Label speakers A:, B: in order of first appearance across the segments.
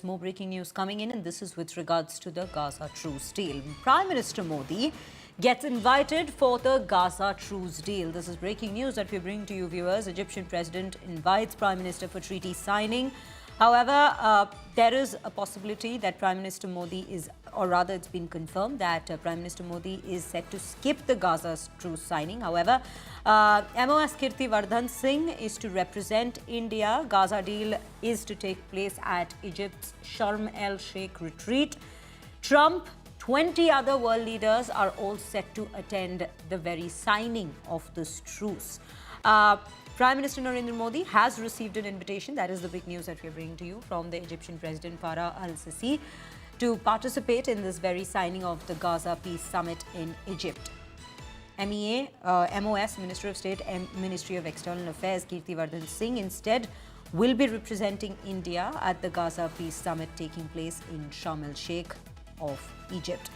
A: More breaking news coming in, and this is with regards to the Gaza Truce deal. Prime Minister Modi gets invited for the Gaza Truce deal. This is breaking news that we bring to you, viewers. Egyptian President invites Prime Minister for treaty signing. However, there is a possibility that Prime Minister Modi is, or rather it's been confirmed that Prime Minister Modi is set to skip the Gaza Truce signing. However, MoS Kirti Vardhan Singh is to represent India. Gaza deal is to take place at Egypt's Sharm el-Sheikh retreat. Trump, 20 other world leaders are all set to attend the very signing of this truce. Prime Minister Narendra Modi has received an invitation, that is the big news that we are bringing to you, from the Egyptian President el-Sisi to participate in this very signing of the Gaza Peace Summit in Egypt. MoS, Minister of State and Ministry of External Affairs, Kirti Vardhan Singh, instead will be representing India at the Gaza Peace Summit taking place in Sharm el-Sheikh of Egypt.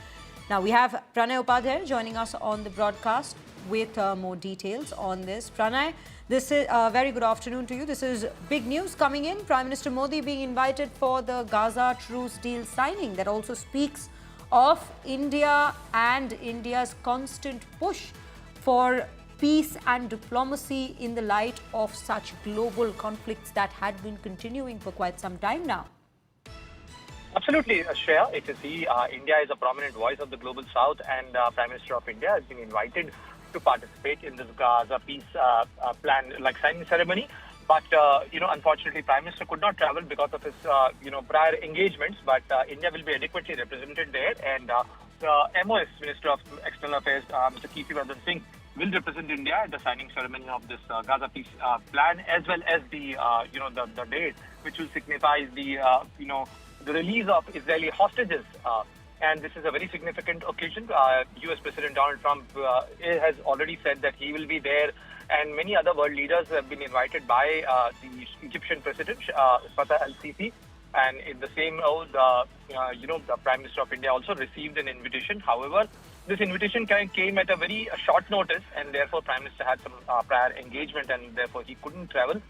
A: Now we have Pranay Upadhyay joining us on the broadcast with more details on this. Pranay, this is very good afternoon to you. This is big news coming in. Prime Minister Modi being invited for the Gaza Truce deal signing. That also speaks of India and India's constant push for peace and diplomacy in the light of such global conflicts that had been continuing for quite some time now.
B: Absolutely, Shreya. India is a prominent voice of the global south, and Prime Minister of India has been invited to participate in this Gaza peace plan, like signing ceremony. But, unfortunately, Prime Minister could not travel because of his, prior engagements. But India will be adequately represented there. And MoS, Minister of External Affairs, Mr. Kirti Vardhan Singh, will represent India at the signing ceremony of this Gaza peace plan, as well as the, the date, which will signify the release of Israeli hostages. And this is a very significant occasion. U.S. President Donald Trump has already said that he will be there, and many other world leaders have been invited by the Egyptian President Fattah el-Sisi. And in the same the Prime Minister of India also received an invitation. However, this invitation came at a very short notice, and therefore Prime Minister had some prior engagement, and therefore he couldn't travel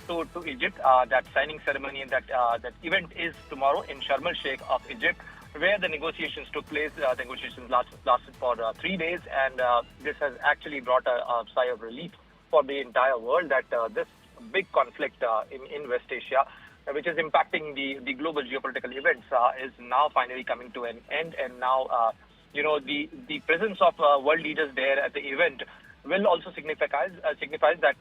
B: to Egypt. That signing ceremony and that event is tomorrow in Sharm el-Sheikh of Egypt, where the negotiations took place. The negotiations lasted for 3 days, and this has actually brought a sigh of relief for the entire world that this big conflict in West Asia, which is impacting the global geopolitical events, is now finally coming to an end. And now, the presence of world leaders there at the event will also signifies that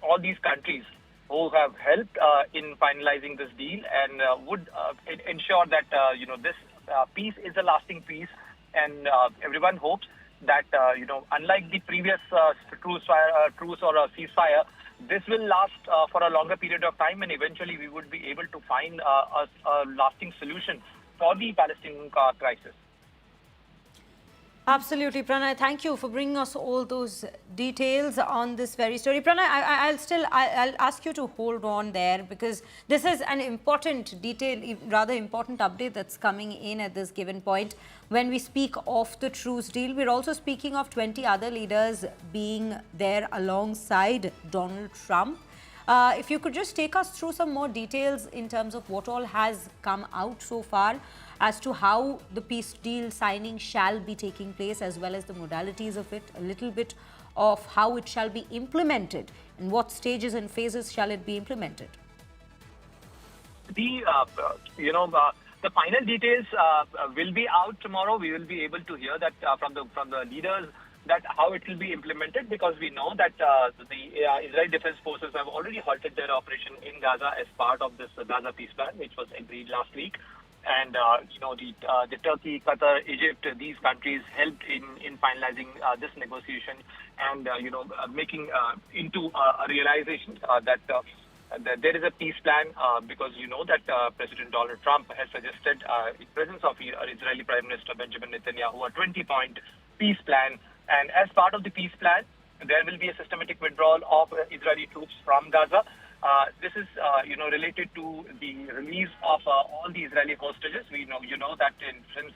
B: all these countries who have helped in finalizing this deal and would ensure that this peace is a lasting peace, and everyone hopes that unlike the previous truce or a ceasefire, this will last for a longer period of time, and eventually we would be able to find a lasting solution for the Palestinian crisis.
A: Absolutely, Pranay. Thank you for bringing us all those details on this very story. Pranay, I'll ask you to hold on there, because this is an important detail, rather important update that's coming in at this given point. When we speak of the truce deal, we're also speaking of 20 other leaders being there alongside Donald Trump. If you could just take us through some more details in terms of what all has come out so far as to how the peace deal signing shall be taking place, as well as the modalities of it, a little bit of how it shall be implemented, and what stages and phases shall it be implemented.
B: The final details will be out tomorrow. We will be able to hear that from the leaders, that how it will be implemented, because we know that the Israeli Defense Forces have already halted their operation in Gaza as part of this Gaza peace plan, which was agreed last week. And the Turkey, Qatar, Egypt, these countries helped in finalizing this negotiation, and making into a realization that there is a peace plan, because that President Donald Trump has suggested in presence of Israeli Prime Minister Benjamin Netanyahu a 20-point peace plan. And as part of the peace plan, there will be a systematic withdrawal of Israeli troops from Gaza. This is, related to the release of all the Israeli hostages. We know, that since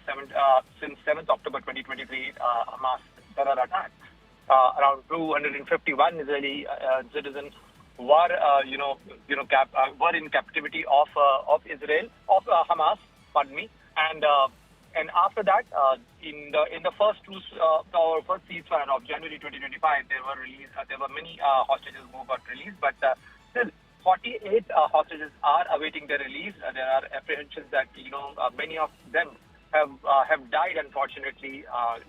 B: 7th October 2023, Hamas terror attack, around 251 Israeli citizens were in captivity of Israel, of Hamas, pardon me, and after that, in the first truce, our first ceasefire of January 2025, there were many hostages who got released, but still 48 hostages are awaiting their release. There are apprehensions that many of them have died, unfortunately,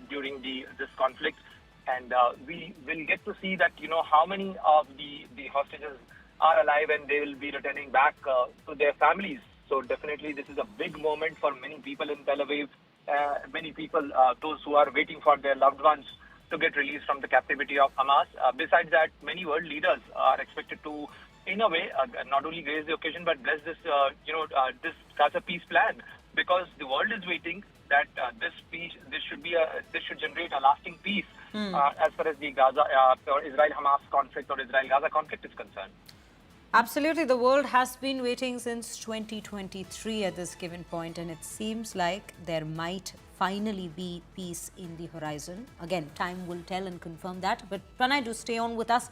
B: during this conflict, and we will get to see that how many of the hostages are alive and they will be returning back to their families. So definitely this is a big moment for many people in Tel Aviv, many people, those who are waiting for their loved ones to get released from the captivity of Hamas. Besides that, many world leaders are expected to, in a way, not only grace the occasion but bless this, this Gaza peace plan, because the world is waiting that this should generate a lasting peace as far as the Gaza or Israel-Hamas conflict or Israel-Gaza conflict is concerned.
A: Absolutely. The world has been waiting since 2023 at this given point, and it seems like there might finally be peace in the horizon. Again, time will tell and confirm that. But Pranay, do stay on with us.